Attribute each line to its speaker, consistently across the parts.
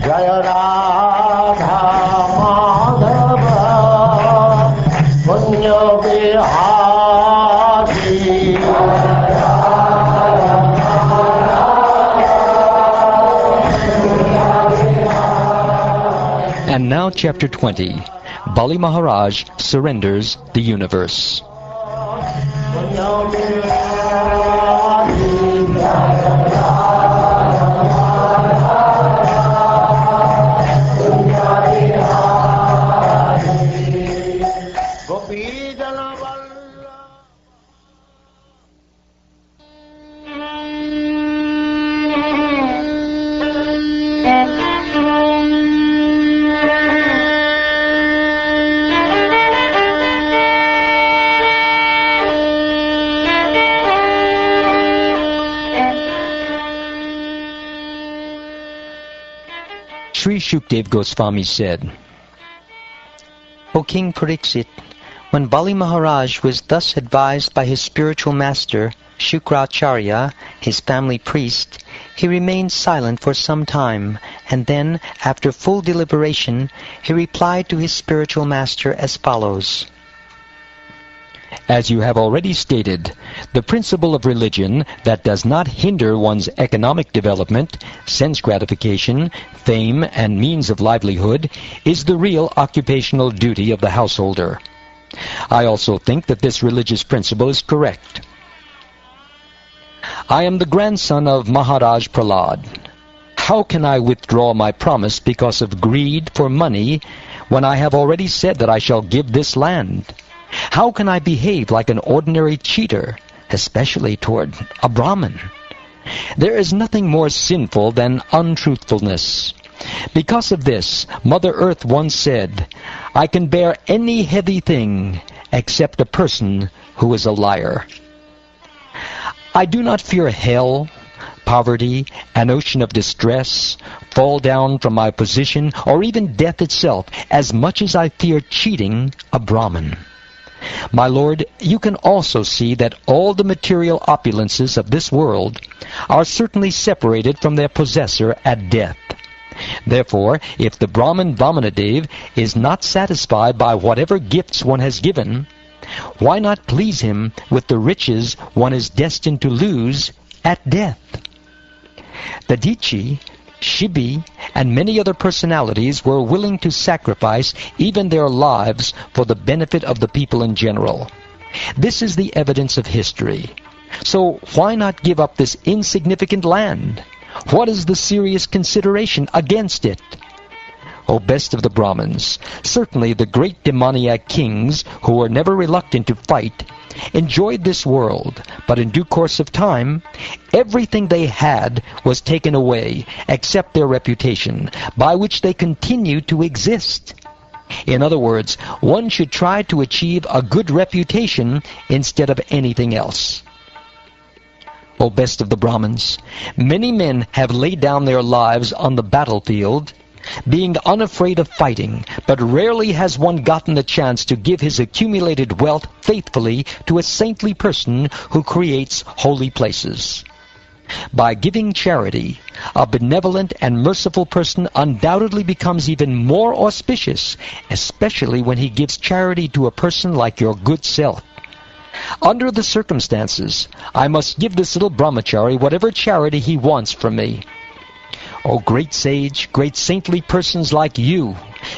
Speaker 1: Jaya Radha Madhava Punya Vihari.
Speaker 2: And now chapter 20. Bali Maharaj surrenders the universe. Sri Shukdev Goswami said,
Speaker 3: O King Pariksit, when Bali Maharaj was thus advised by his spiritual master, Shukracharya, his family priest, he remained silent for some time, and then, after full deliberation, he replied to his spiritual master as follows.
Speaker 2: As you have already stated, the principle of religion that does not hinder one's economic development, sense gratification, fame, and means of livelihood is the real occupational duty of the householder. I also think that this religious principle is correct. I am the grandson of Maharaj Prahlad. How can I withdraw my promise because of greed for money when I have already said that I shall give this land? How can I behave like an ordinary cheater, especially toward a Brahmin? There is nothing more sinful than untruthfulness. Because of this, Mother Earth once said, I can bear any heavy thing except a person who is a liar. I do not fear hell, poverty, an ocean of distress, fall down from my position, or even death itself, as much as I fear cheating a Brahmin. My Lord, you can also see that all the material opulences of this world are certainly separated from their possessor at death. Therefore, if the Brahmin Vamanadeva is not satisfied by whatever gifts one has given, why not please him with the riches one is destined to lose at death? The Dichi, Shibi, and many other personalities were willing to sacrifice even their lives for the benefit of the people in general. This is the evidence of history. So why not give up this insignificant land? What is the serious consideration against it? O best of the Brahmins, certainly the great demoniac kings, who were never reluctant to fight, enjoyed this world, but in due course of time, everything they had was taken away, except their reputation, by which they continued to exist. In other words, one should try to achieve a good reputation instead of anything else. O best of the Brahmins, many men have laid down their lives on the battlefield, being unafraid of fighting, but rarely has one gotten the chance to give his accumulated wealth faithfully to a saintly person who creates holy places. By giving charity, a benevolent and merciful person undoubtedly becomes even more auspicious, especially when he gives charity to a person like your good self. Under the circumstances, I must give this little brahmachari whatever charity he wants from me. O great sage, great saintly persons like you,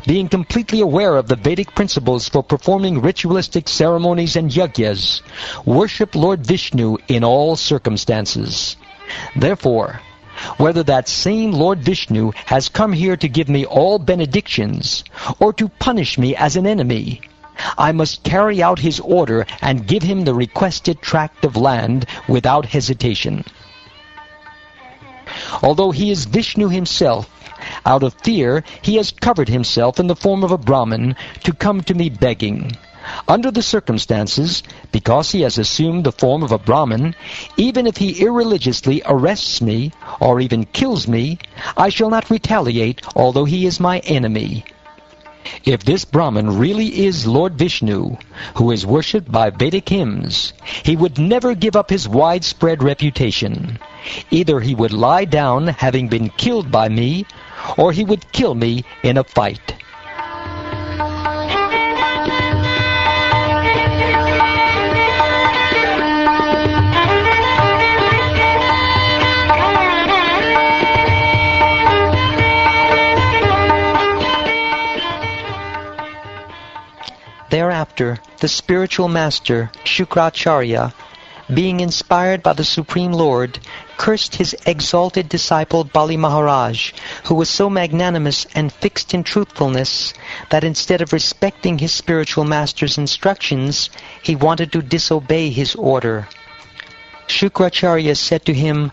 Speaker 2: being completely aware of the Vedic principles for performing ritualistic ceremonies and yagyas, worship Lord Vishnu in all circumstances. Therefore, whether that same Lord Vishnu has come here to give me all benedictions, or to punish me as an enemy, I must carry out his order and give him the requested tract of land without hesitation. Although he is Vishnu himself, out of fear he has covered himself in the form of a Brahmin to come to me begging. Under the circumstances, because he has assumed the form of a Brahmin, even if he irreligiously arrests me, or even kills me, I shall not retaliate, although he is my enemy. If this Brahmin really is Lord Vishnu, who is worshipped by Vedic hymns, he would never give up his widespread reputation. Either he would lie down having been killed by me, or he would kill me in a fight.
Speaker 3: Thereafter, the spiritual master, Shukracharya, being inspired by the Supreme Lord, cursed his exalted disciple Bali Maharaj, who was so magnanimous and fixed in truthfulness that instead of respecting his spiritual master's instructions, he wanted to disobey his order. Shukracharya said to him,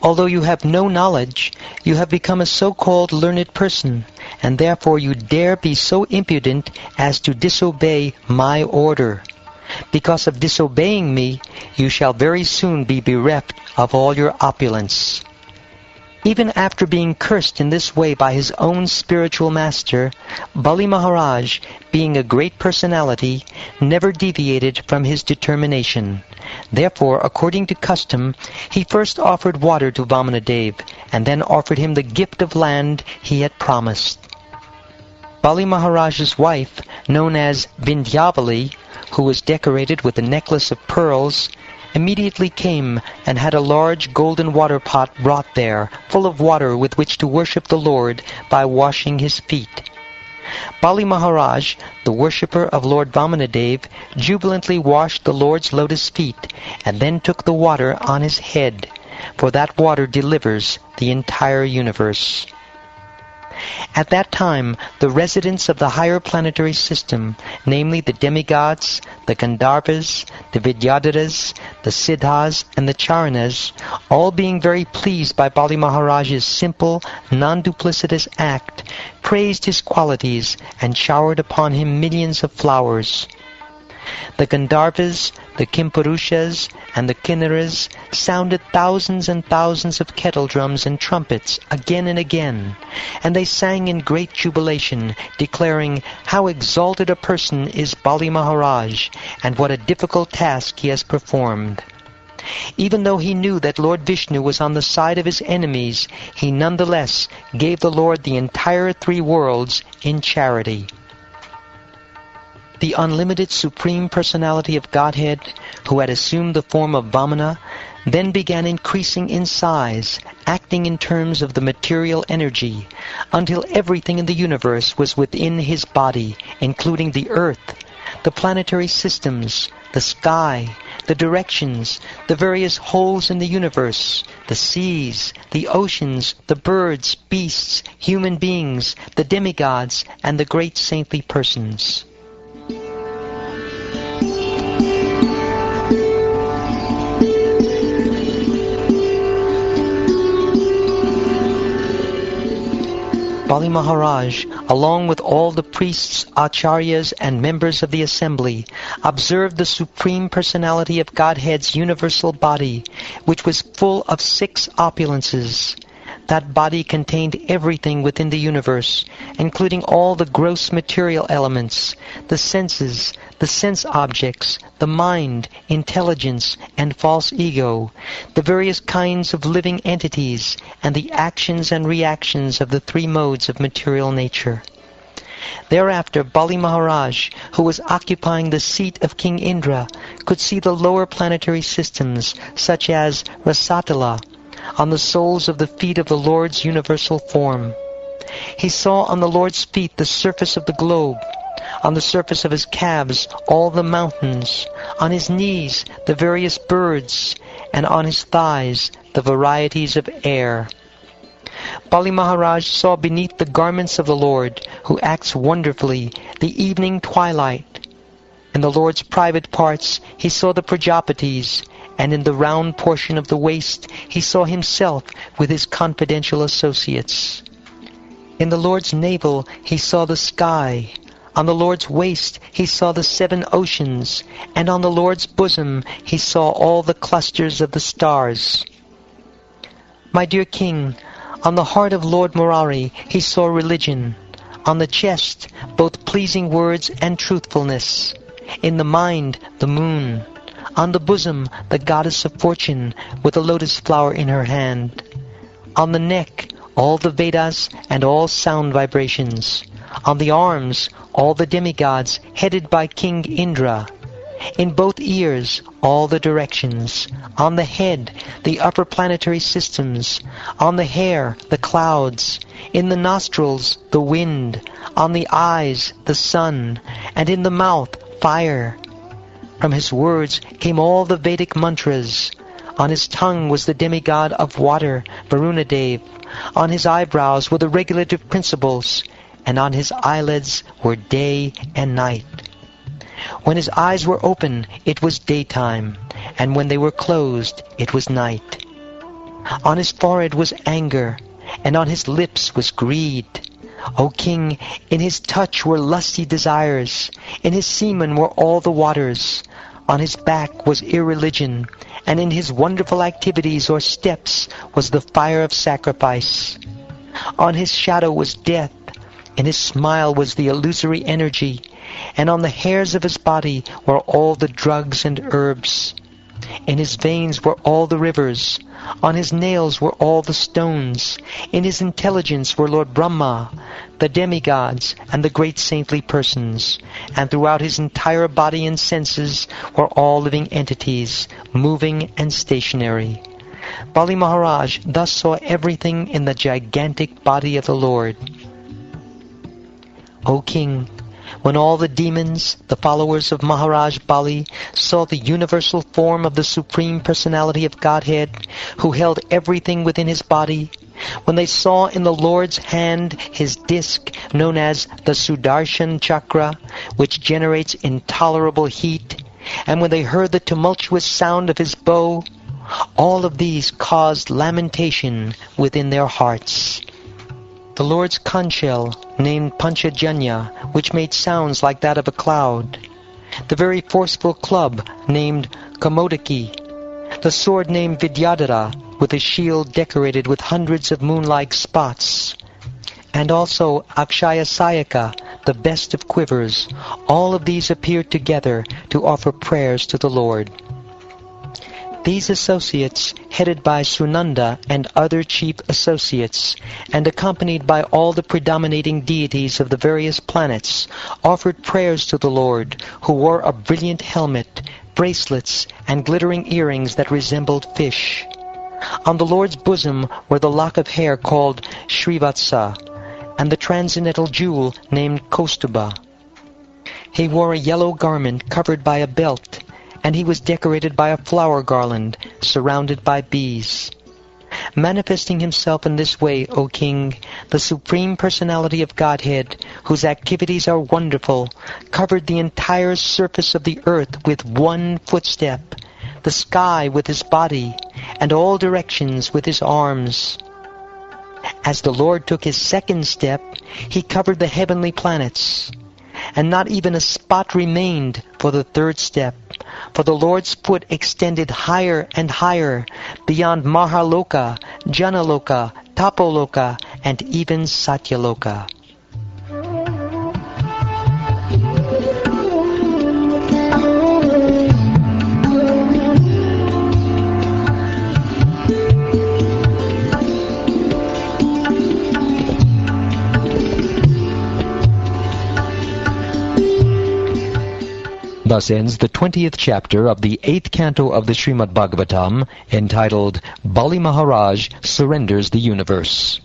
Speaker 3: "Although you have no knowledge, you have become a so-called learned person, and therefore you dare be so impudent as to disobey my order. Because of disobeying me, you shall very soon be bereft of all your opulence." Even after being cursed in this way by his own spiritual master, Bali Maharaj, being a great personality, never deviated from his determination. Therefore, according to custom, he first offered water to Vamanadeva, and then offered him the gift of land he had promised. Bali Maharaj's wife, known as Vindhyavali, who was decorated with a necklace of pearls, immediately came and had a large golden water pot brought there, full of water with which to worship the Lord by washing his feet. Bali Maharaj, the worshipper of Lord Vamanadeva, jubilantly washed the Lord's lotus feet, and then took the water on his head, for that water delivers the entire universe. At that time, the residents of the higher planetary system, namely the demigods, the Gandharvas, the Vidyadharas, the Siddhas, and the Charanas, all being very pleased by Bali Maharaj's simple, non-duplicitous act, praised his qualities and showered upon him millions of flowers. The Gandharvas, the Kimpurushas, and the Kinnaras sounded thousands and thousands of kettle drums and trumpets again and again, and they sang in great jubilation, declaring how exalted a person is Bali Maharaj, and what a difficult task he has performed. Even though he knew that Lord Vishnu was on the side of his enemies, he nonetheless gave the Lord the entire three worlds in charity. The unlimited Supreme Personality of Godhead, who had assumed the form of Vamana, then began increasing in size, acting in terms of the material energy, until everything in the universe was within his body, including the earth, the planetary systems, the sky, the directions, the various holes in the universe, the seas, the oceans, the birds, beasts, human beings, the demigods, and the great saintly persons. Bali Maharaj, along with all the priests, acharyas, and members of the assembly, observed the Supreme Personality of Godhead's universal body, which was full of 6 opulences. That body contained everything within the universe, including all the gross material elements, the senses, the sense objects, the mind, intelligence, and false ego, the various kinds of living entities, and the actions and reactions of the 3 modes of material nature. Thereafter, Bali Maharaj, who was occupying the seat of King Indra, could see the lower planetary systems, such as Rasatala, on the soles of the feet of the Lord's universal form. He saw on the Lord's feet the surface of the globe, on the surface of his calves all the mountains, on his knees the various birds, and on his thighs the varieties of air. Bali Maharaj saw beneath the garments of the Lord, who acts wonderfully, the evening twilight. In the Lord's private parts he saw the Prajapatis, and in the round portion of the waist he saw himself with his confidential associates. In the Lord's navel he saw the sky, on the Lord's waist he saw the 7 oceans, and on the Lord's bosom he saw all the clusters of the stars. My dear king, on the heart of Lord Murari he saw religion. On the chest, both pleasing words and truthfulness. In the mind, the moon. On the bosom, the goddess of fortune, with a lotus flower in her hand. On the neck, all the Vedas and all sound vibrations. On the arms, all the demigods, headed by King Indra. In both ears, all the directions. On the head, the upper planetary systems. On the hair, the clouds. In the nostrils, the wind. On the eyes, the sun. And in the mouth, fire. From his words came all the Vedic mantras. On his tongue was the demigod of water, Vamanadeva. On his eyebrows were the regulative principles, and on his eyelids were day and night. When his eyes were open, it was daytime, and when they were closed, it was night. On his forehead was anger, and on his lips was greed. O king, in his touch were lusty desires, in his semen were all the waters. On his back was irreligion, and in his wonderful activities or steps was the fire of sacrifice. On his shadow was death, in his smile was the illusory energy, and on the hairs of his body were all the drugs and herbs. In his veins were all the rivers, on his nails were all the stones, in his intelligence were Lord Brahma, the demigods, and the great saintly persons, and throughout his entire body and senses were all living entities, moving and stationary. Bali Maharaj thus saw everything in the gigantic body of the Lord. O king, when all the demons, the followers of Maharaj Bali, saw the universal form of the Supreme Personality of Godhead, who held everything within his body, when they saw in the Lord's hand his disc, known as the Sudarshan Chakra, which generates intolerable heat, and when they heard the tumultuous sound of his bow, all of these caused lamentation within their hearts. The Lord's conch shell, named Panchajanya, which made sounds like that of a cloud. The very forceful club, named Kamodaki. The sword named Vidyadhara, with a shield decorated with hundreds of moon-like spots. And also Akshaya Sayaka, the best of quivers. All of these appeared together to offer prayers to the Lord. These associates, headed by Sunanda and other chief associates, and accompanied by all the predominating deities of the various planets, offered prayers to the Lord, who wore a brilliant helmet, bracelets, and glittering earrings that resembled fish. On the Lord's bosom were the lock of hair called Srivatsa, and the transcendental jewel named Kaustuba. He wore a yellow garment covered by a belt, and he was decorated by a flower garland, surrounded by bees. Manifesting himself in this way, O king, the Supreme Personality of Godhead, whose activities are wonderful, covered the entire surface of the earth with one footstep, the sky with his body, and all directions with his arms. As the Lord took his second step, he covered the heavenly planets, and not even a spot remained for the third step, for the Lord's foot extended higher and higher, beyond Mahaloka, Janaloka, Tapoloka, and even Satyaloka.
Speaker 2: Thus ends the 20th chapter of the 8th canto of the Śrīmad-Bhāgavatam, entitled Bali Maharaj Surrenders the Universe.